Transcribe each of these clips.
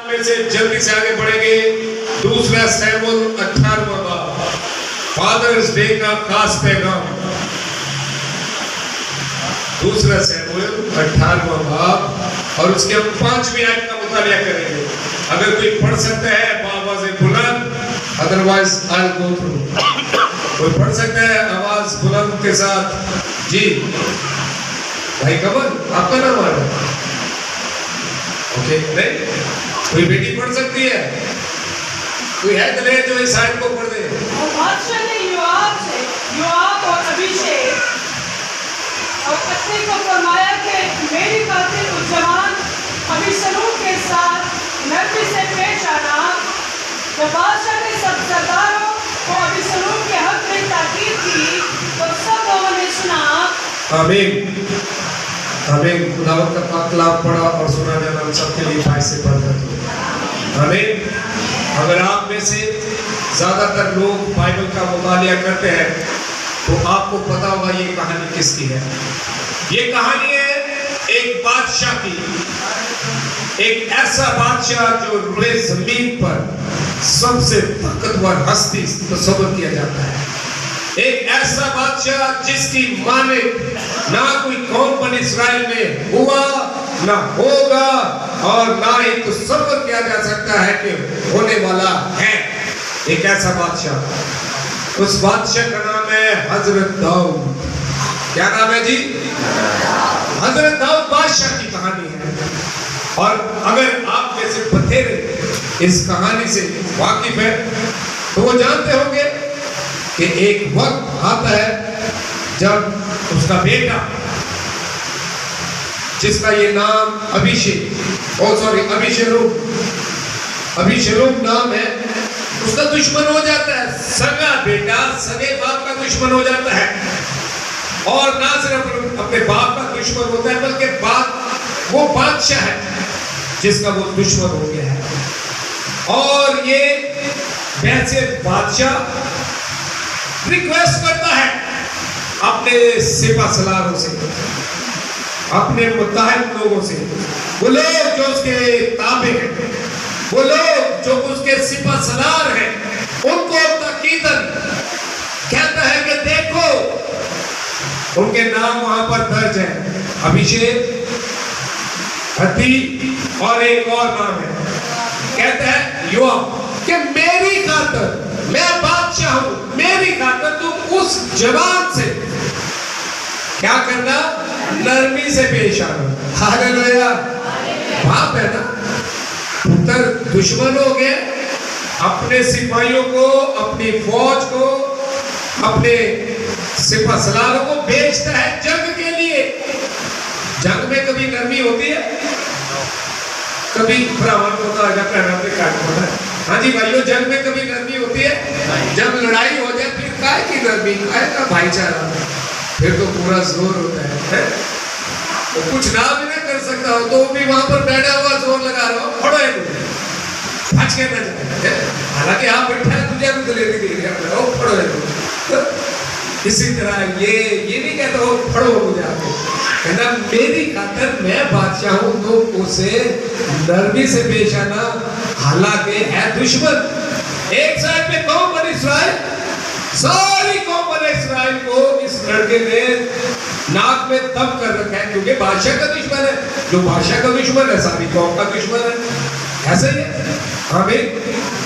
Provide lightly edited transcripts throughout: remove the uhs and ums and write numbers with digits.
میں سے جلدی سے آگے بڑھیں گے. دوسرا سیمول 18واں باب, فادرز ڈے کا خاص پیغام. دوسرا سیمول 18واں باب اور اس کے ہم 5ویں آیت کا مطالعہ کریں گے. اگر کوئی پڑھ سکتا ہے بآواز بلند, otherwise I'll go through. کوئی پڑھ سکتا ہے آواز بلند کے ساتھ؟ جی بھائی کمل, آپ کا نام آ رہا ہے؟ اوکے, نہیں کوئی بیٹی پڑھ سکتی ہے؟ کوئی ہے دلیر جو اس آیت کو پڑھ دے؟ بادشاہ نے یوآب اور ابیشیک اور پتنی کو فرمایا کہ میری خاطر اس جوان ابیشالوم کے ساتھ نرمی سے پیش آنا. جب بادشاہ نے سب سرداروں کو ابیشالوم کے حق میں تاکید کی تو سب لوگوں نے سنا. آمین آمین. خداوند کا پاک کلام پڑھا اور سنا جانا ہم سب کے لیے باعث سے برکت ہو. آمین. اگر آپ میں سے زیادہ تر لوگ بائبل کا مطالعہ کرتے ہیں تو آپ کو پتا ہوگا یہ کہانی کس کی ہے. یہ کہانی ہے ایک بادشاہ کی, ایک ایسا بادشاہ جو روئے زمین پر سب سے طاقتور ہستی تصور کیا جاتا ہے. ایک ایسا بادشاہ جس کی مانند نہ کوئی قوم بنی اسرائیل میں ہوا نہ ہوگا اور نہ ہی تصور کیا جا سکتا ہے کہ ہونے والا ہے. ایک ایسا بادشاہ, اس بادشاہ کا نام ہے حضرت داؤد. کیا نام ہے جی؟ حضرت داؤد بادشاہ کی کہانی ہے. اور اگر آپ میں سے بتھیرے اس کہانی سے واقف ہے تو وہ جانتے ہوں گے کہ ایک وقت آتا ہے جب اس کا بیٹا جس کا یہ نام ابیشالوم نام ہے, اس کا دشمن ہو جاتا ہے. سگا بیٹا سگے باپ کا دشمن ہو جاتا ہے. اور نہ صرف اپنے باپ کا دشمن ہوتا ہے بلکہ وہ بادشاہ ہے جس کا وہ دشمن ہو گیا ہے. اور یہ بحثیت بادشاہ ریکویسٹ کرتا ہے اپنے سپہ سالاروں سے, اپنے متحد لوگوں سے, وہ لوگ جو اس کے تابع ہیں, وہ لوگ جو اس کے سپہ سالار ہیں, ان کو تاکیداً کہتا ہے کہ دیکھو ان کے نام وہاں پر درج ہیں, ابیشیک, ہتی اور ایک اور نام ہے. کہتا ہے یوآب کہ میری خاطر, میں بادشاہ ہوں, میری خاطر تم اس جوان سے کیا کرنا؟ نرمی سے پیش آنا. ہاللیلویا. باپ ہے نا, پتر دشمن ہو گئے, اپنے سپاہیوں کو, اپنی فوج کو, اپنے سپہ سالاروں کو بھیجتا ہے جنگ کے لیے. جنگ میں کبھی نرمی ہوتی ہے؟ کبھی براہمن ہوتا ہے جب پہنا پہ کاٹ ہوتا ہے. ہاں جی بھائیو, جنگ میں کبھی نرمی ہوتی ہے؟ جب لڑائی ہو جائے پھر کائے کی نرمی, کائے کا بھائی چارہ, پھر تو پورا زور ہوتا ہے. تو کچھ نہ بھی نہ کر سکتا ہو تو بھی وہاں پر بیٹھا ہوا زور لگا رہا ہو, پڑھو ہے تجھے بچ کے نہ جائے. حالانکہ آپ بیٹھا ہے تجھے بھی دلیری دے رہا ہو, پڑھو ہے. اسی طرح یہ نہیں کہتا ہو پڑھو مجھے آپ کو, کہنا میری خاطر میں بادشاہ ہوں تو اسے نرمی سے پیش آنا, حالانکہ ہے دشمن. ایک سائڈ پہ قوم بنی اسرائیل, ساری قوم بنی اسرائیل کو اس لڑکے نے ناک میں دم کر رکھا ہے کیونکہ بادشاہ کا دشمن ہے. جو بادشاہ کا دشمن ہے ساری قوم کا دشمن ہے. ایسا ہی ہے. آمین.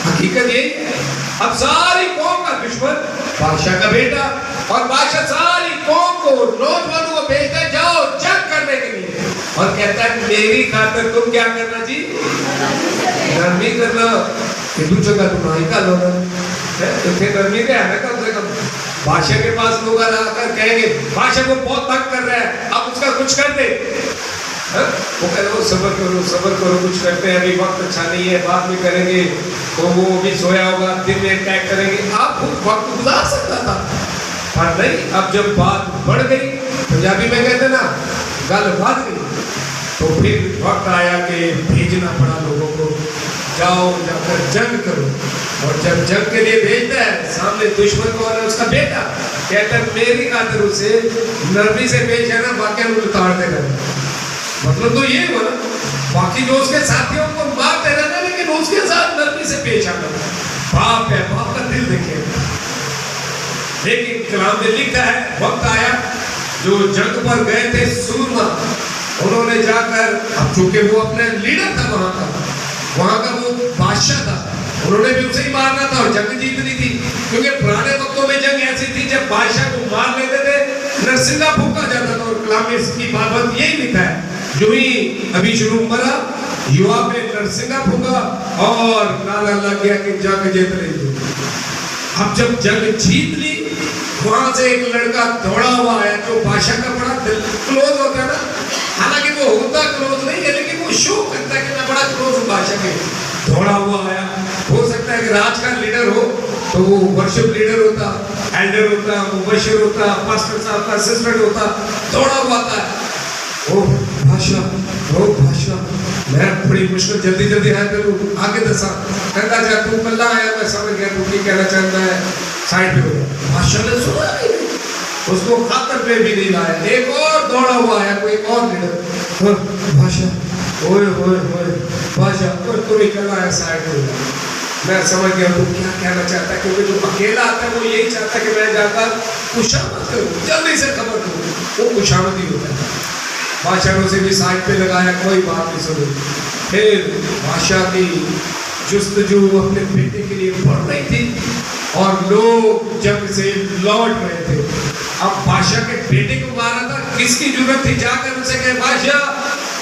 حقیقت یہی ہے. اب ساری قوم کا دشمن بادشاہ کا بیٹا, اور بادشاہ ساری قوم کو, نوجوانوں کو بھیجتا ہے جاؤ جنگ کرنے کے لیے, اور کہتا ہے میری خاطر تم کیا کرنا جی؟ نرمی کرنا. کہ دوسرے کا تم آئی کا لوگا تو پھر نرمی کا ہے نا کم سے کم. بادشاہ کے پاس لوگ آ کر کہیں گے بادشاہ کو بہت تنگ کر رہا ہے, اب اس کا کچھ کر دے. وہ کہہ رہے صبر کرو کچھ کرتے ہیں, ابھی وقت اچھا نہیں ہے, بعد میں کریں گے. تو وہ بھی سویا ہوگا, دن میں اٹیک کریں گے. آپ خود وقت گزار سکتا تھا, پر نہیں. اب جب بات بڑھ گئی, پنجابی میں کہتے نا گل بڑھ گئی, تو پھر وقت آیا کہ بھیجنا پڑا لوگوں کو, جاؤ جا کر جنگ کرو. اور جب جنگ کے لیے بھیجتا ہے, سامنے دشمن کو اور اس کا بیٹا کہتا ہے میری خاطر اسے نرمی سے پیش آنا, باقی ان کو اتار دے رہا. مطلب تو یہ ہوا نا, باقی جو اس کے ساتھیوں کو مارتے رہنا, لیکن پیش آنا. باپ ہے, باپ کا دل دیکھے. لیکن کلام میں لکھا ہے وقت آیا جو جنگ پر گئے تھے سورما, انہوں نے جا کر, اب چونکہ وہ اپنے لیڈر تھا وہاں کا وہ بادشاہ تھا, انہوں نے بھی اسے ہی مارنا تھا اور جنگ جیتنی تھی. کیونکہ پرانے وقتوں میں جنگ ایسی تھی جب بادشاہ کو مار لیتے تھے نرسنگا پھونکا جاتا تھا. اور کلام میں اس کی بابت یہی لکھا ہے, جو ہی ابھی شروع مرا یوآب نے نرسنگا پھونکا اور نعرہ اللہ کیا کہ جنگ جیت رہی. اب جب جنگ جیت لی, وہاں سے ایک لڑکا دوڑا ہوا آیا جو بادشاہ کا بڑا کلوز ہوتا ہے نا, حالانکہ وہ ہوتا کلوز نہیں ہے لیکن وہ شو کرتا ہے کہ میں بڑا کلوز ہوں بادشاہ کے. دوڑا ہوا آیا, ہو سکتا ہے کہ راج کا لیڈر ہو تو وہ ورشپ لیڈر ہوتا, ایلڈر ہوتا, مبشر ہوتا, پاسٹر صاحب کا اسسٹنٹ ہوتا, دوڑا ہوا آتا ہے. او بادشاہ, میں بڑی مشکل جلدی جلدی آیا کروں, آگے دسا کہتا جا تو کلہ آیا, میں سمجھ گیا تو کی کہنا چاہتا ہے, سائڈ پہ ہو گیا. بادشاہ نے سنا نہیں, اس کو خاطر پہ بھی نہیں لایا. ایک اور دوڑا ہوا آیا, کوئی اور لیڈر. بادشاہ بادشاہ تو ہی کلہ آیا, سائڈ پہ ہو گیا. میں سمجھ گیا تو کیا کہنا چاہتا ہے, کیونکہ جو اکیلا آتا ہے وہ یہی چاہتا ہے کہ میں جا کر خوشامد کروں, جلدی سے خبر کروں. وہ خوشامد ہی ہوتا ہے. بادشاہ نے اسے بھی سائڈ پہ لگایا, کوئی بات نہیں سنی. پھر بادشاہ کی جستجو اپنے بیٹے کے لیے بڑھ رہی تھی اور لوگ جنگ سے لوٹ رہے تھے. اب بادشاہ کے بیٹے کو مارا تھا, کس کی ضرورت تھی جا کر اسے کہ بادشاہ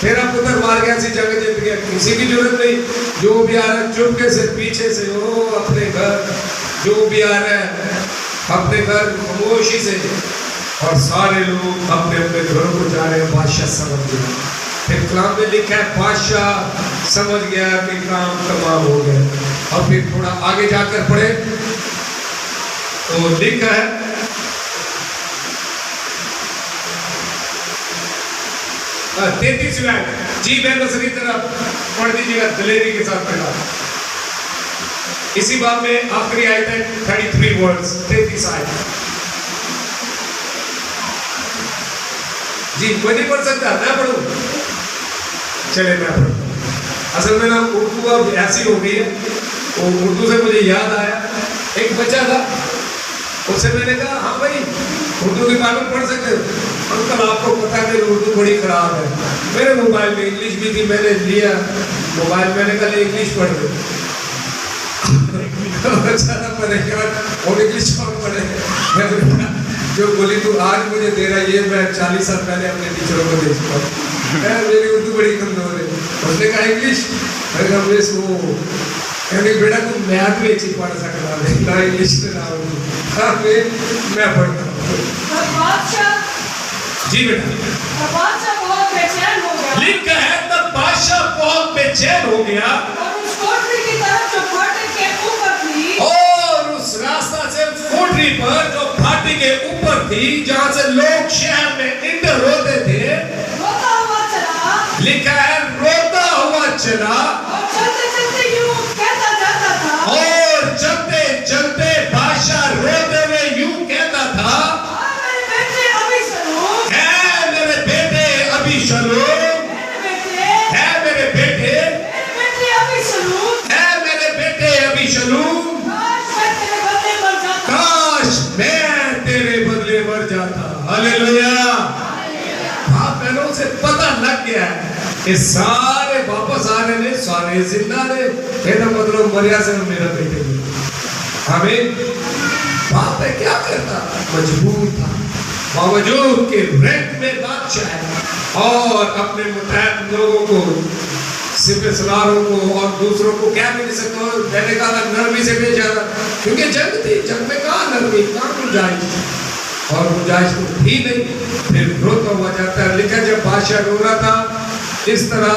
میرا پتر مار گیا, سی جنگ جیت گیا. کسی کی ضرورت نہیں. جو بھی آ رہا ہے چپکے سے پیچھے سے, او اپنے گھر, جو بھی آ رہا ہے اپنے گھر خاموشی سے, اور سارے لوگ اپنے اپنے گھروں کو جا رہے ہیں. بادشاہ سمجھ گیا. پھر کلام میں لکھا ہے بادشاہ سمجھ گیا کہ کام تمام ہو گیا. اور پھر تھوڑا آگے جا کر پڑھے تو لکھا ہے تینتیسویں آیت. جی بے نظری طرف پڑھ دیجیے گا دلیری کے ساتھ پڑھا. اسی باب میں آخری آیت ہے 33 ورڈز, 33 آیت. جی کوئی نہیں پڑھ سکتا, میں پڑھوں, چلے میں پڑھتا ہوں. اصل میں نا اردو اب ایسی ہو گئی ہے, وہ اردو سے مجھے یاد آیا, ایک بچہ تھا, اس سے میں نے کہا ہاں بھائی اردو کی بائبل پڑھ سکتے ہو. انکل آپ کو پتا ہے میری اردو بڑی خراب ہے. میرے موبائل میں انگلش بھی تھی, میں نے لیا موبائل, میں نے کہا انگلش پڑھ دو. اور انگلش کون پڑھے, جو بولی تو آج مجھے دے رہا, یہ میں 40 سال پہلے اپنے ٹیچروں کو دے چکا ہوں, میری اردو بڑی کمزور ہے. اس نے کہا انگلش, میں نے کہا بس وہ کہنے بیٹا تم میتھ بھی اچھی پڑھ سکتا ہے, نہ انگلش سے نہ اردو. ہاں میں پڑھتا ہوں. جی بیٹا. بادشاہ بہت بے چین ہو گیا. لکھا ہے تب بادشاہ بہت بے چین ہو گیا, اور اس کوٹری کی طرف جو پھاٹک کے اوپر تھی, اور اس راستہ سے کوٹری پر جو پھاٹک کے اوپر تھی جہاں سے لوگ شہر میں انٹر ہوتے تھے, روتا ہوا چلا. لکھا ہے روتا ہوا چلا, اور چلتے چلتے یوں کہتا جاتا تھا, اور چلتے چلتے بادشاہ روتے ہوئے یوں کہتا تھا, میرے بیٹے ابھی سنو, اے میرے بیٹے ابھی سنو, اے میرے بیٹے ابھی سنو, اے میرے بیٹے ابھی سنو, کاش میں تیرے بدلے مر جاتا. ہاللیلویا. باپ بہنوں سے پتہ لگ گیا ہے کہ سارے واپس آ رہے ہیں, سارے زندہ رہے, میرا مطلب مریا سے میرا بیٹے بھی. ہمیں باپ ہے کیا کرتا, مجبور تھا, باوجود کہ رینک میں بادشاہ ہے اور اپنے متحد لوگوں کو, سپہ سلاروں کو اور دوسروں کو کیا بھی نہیں سکتا. میں نے کہا نرمی سے بھیجا تھا, کیونکہ جنگ تھی, جنگ میں کہاں نرمی, کہاں گنجائش, اور گنجائش تو تھی نہیں. پھر روتا ہوا جاتا ہے. لکھا جب بادشاہ رو رہا تھا اس طرح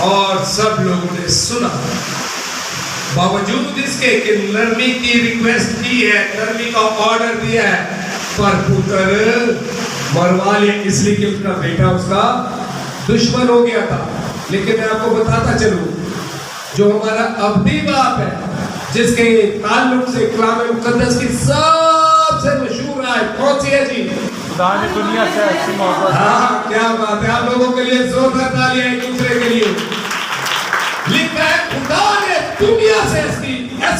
اور سب لوگوں نے سنا, باوجود اس کے کہ نرمی کی ریکویسٹ کی ہے, نرمی کا آرڈر دیا ہے, پر پتر مروا لے, اس لیے کہ اس کا بیٹا اس کا دشمن ہو گیا تھا. لیکن میں آپ کو بتاتا چلوں, جو ہمارا ابدی باپ ہے, جس کے تعلق سے کلام مقدس کی سب سے مشہور آیت کون سی ہے جی؟ خدا نے دنیا سے ایسی محبت. ہاں کیا بات ہے, آپ لوگوں کے لیے زوردار تالیاں ایک دوسرے کے لیے. لکھا ہے خدا نے دنیا سے ایسی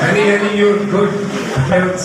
any your good health?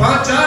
5-4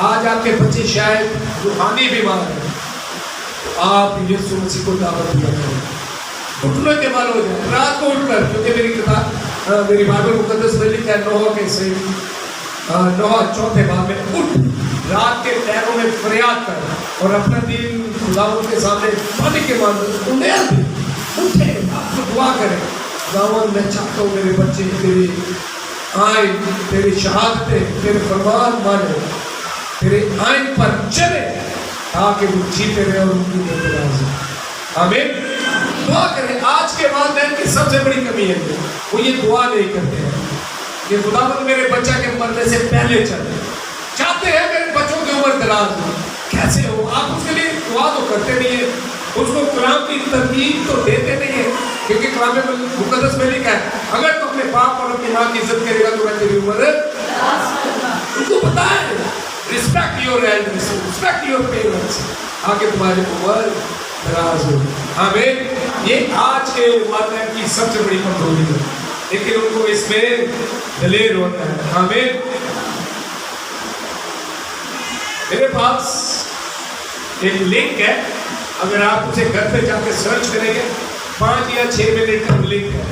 آج آپ کے بچے شاید روحانی بیمار ہیں، آپ یسوع مسیح کو دعوت دیا کریں، گھٹنوں کے بال ہو جائیں رات کو اٹھ کر، کیونکہ میری کتاب میری بائبل مقدس میں لکھا ہے نوح کے سے نوح 4 باب میں اٹھ رات کے ٹہروں میں فریاد کر اور اپنا دل خداوند کے سامنے پانی کے مانگو، انہیں بھی اٹھے آپ کو دعا کریں، خداوند میں چاہتا ہوں میرے بچے تیری آئین تیری شہادتیں تیرے فرمان مانے تیرے آئین پر چلے تاکہ وہ جیتے رہے اور ان کی راضی۔ آمین۔ دعا کریں۔ آج کے والدین کی سب سے بڑی کمی ہے وہ یہ دعا نہیں کرتے ہیں کہ خداوند میرے بچہ کے مرنے سے پہلے چلے، چاہتے ہیں میرے بچوں کی عمر دراز ہو، کیسے ہو؟ آپ اس کے لیے دعا تو کرتے نہیں ہیں، اس کو کلام کی ترتیب تو دیتے نہیں ہیں، کیونکہ کلام مقدس میں لکھا ہے اگر تو اپنے باپ اور اپنی ماں کی عزت کرے گا تو میں تیری عمر ان کو بتائیں respect your elders, respect your parents آگے تمہاری عمر دراز ہو۔ آمین۔ یہ آج کے والدین کی سب سے بڑی کمزوری ہے، لیکن ان کو اس میں دلیر ہوتا ہے۔ آمین۔ میرے پاس ایک لنک ہے، اگر آپ اسے گھر پہ جا کے سرچ کریں گے 5 یا 6 منٹ کا لنک ہے،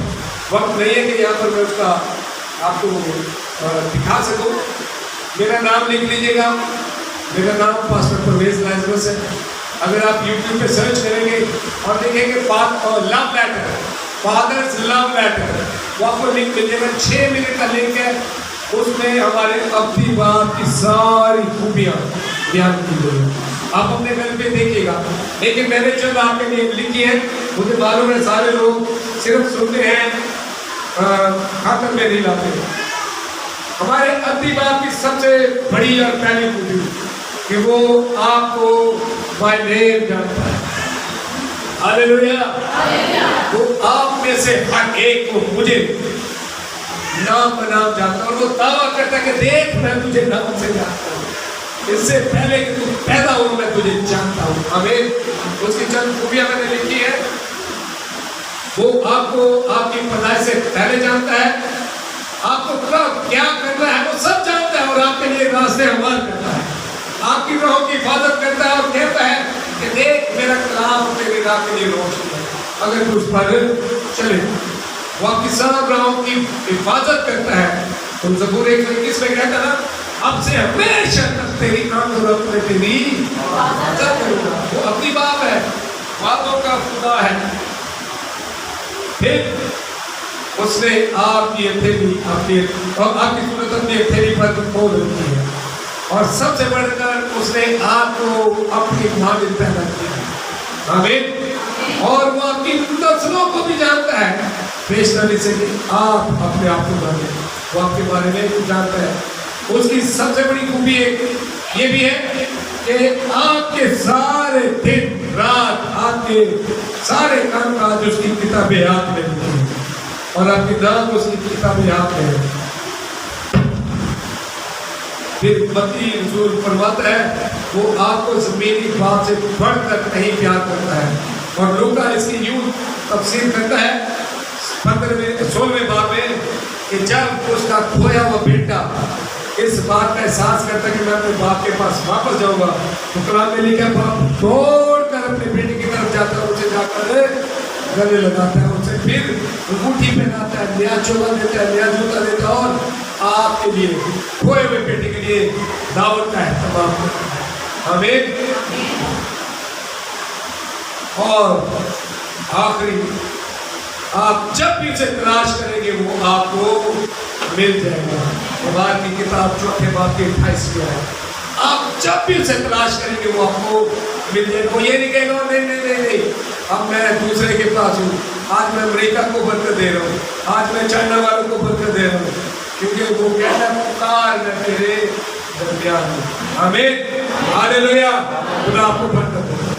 وقت نہیں ہے کہ یہاں پر میں اس کا آپ کو دکھا سکوں۔ میرا نام لکھ لیجیے گا، میرا نام پاسٹر پرویز لائزرس ہے۔ اگر آپ یوٹیوب پہ سرچ کریں گے اور دیکھیں گے لو لیٹر، فادرز لو لیٹر، وہ آپ کو لنک مل جائے گا، 6 منٹ کا لنک ہے، اس میں ہمارے اپنی باپ کی ساری خوبیاں بیان کی گئی ہیں، آپ اپنے گھر پہ دیکھیے گا۔ لیکن میں نے چند آپ کے لیے لکھی ہے، مجھے معلوم ہے سارے لوگ صرف سنتے ہیں، خاطر میں نہیں لاتے۔ ہمارے اپنی باپ کی سب سے بڑی اور پہلی خوبی کہ وہ آپ کو بائی نیم جانتا ہے۔ ہاللیلویا۔ وہ آپ میں سے ہر ایک کو مجھے نام بنام جانتا ہے، اور وہ دعویٰ کرتا ہے کہ دیکھ میں تجھے نام سے جانتا ہوں، اس سے پہلے کہ تو پیدا ہو میں تجھے جانتا ہوں۔ آمین۔ اس کی چند خوبیاں میں نے لکھی ہے، وہ آپ کو آپ کی پیدائش سے پہلے جانتا ہے، آپ کو کب کیا کرنا ہے وہ سب جانتا ہے، اور آپ کے لیے راستے ہموار کرتا ہے، آپ کی راہوں کی حفاظت کرتا ہے، اور کہتا ہے کہ دیکھ میرا کلام تیری راہ کے لیے روشن ہے، اگر تو اس پر چلے۔ وہ آپ کی سب راہوں کی حفاظت کرتا ہے۔ تم زبور 121 میں کہتا نا اب سے ہمیشہ تک تیری آنکھ اور اپنے تیری حفاظت کروں گا۔ وہ اپنی باپ ہے، باتوں کا خدا ہے۔ پھر اس نے آپ کی ہتھیلی اور آپ کی صورت اپنی ہتھیلی پر کھول رکھی ہے، اور سب سے بڑھ کر اس نے آپ کو اپنی معامل پیدا کیا۔ آمین۔ اور وہ آپ کی نسلوں کو بھی جانتا ہے، پیش کرنے سے کہ آپ اپنے آپ کو جانتے ہیں، وہ آپ کے بارے میں کچھ جانتا ہے۔ اس کی سب سے بڑی خوبی یہ بھی ہے کہ آپ کے سارے دن رات آپ کے سارے کام کاج اس کی کتاب یاد میں لکھی ہے، اور آپ کی نام اس کی کتاب یاد ہے۔ پھر متی رسول فرماتا ہے وہ آپ کو زمینی بات سے بڑھ کر نہیں پیار کرتا ہے، اور لوکا اس کی یوں تفسیر کرتا ہے 16ویں باب میں کہ جب اس کا کھویا ہوا بیٹا اس بات کا احساس کرتا ہے کہ میں اپنے باپ کے پاس واپس جاؤں گا، تو کلام میں لکھا ہے باپ دوڑ کر اپنے بیٹے کی طرف جاتا ہے، اسے جا کر گلے لگاتا ہے، اسے پھر انگوٹھی پہناتا ہے، نیا چولا دیتا ہے، نیا جوتا دیتا ہے، اور آپ کے لیے کھوئے ہوئے بیٹے کے لیے دعوت کا اہتمام کرتا ہے۔ آمین۔ اور آخری آپ جب بھی اسے تلاش کریں گے وہ آپ کو مل جائے گا۔ قرآن کی کتاب 4 باب کے 28 میں ہے، آپ جب بھی اسے تلاش کریں گے وہ آپ کو مل جائے گا۔ وہ یہ نہیں کہے گا نہیں اب میں دوسرے کے پاس ہوں، آج میں امریکہ کو برکت دے رہا ہوں، آج میں چائنا والوں کو برکت دے رہا ہوں، کیونکہ وہ کہتا ہے پکار میں تیرے درمیان ہوں۔ آمین۔ ہاللیلویا۔ خدا آپ کو برکت دے۔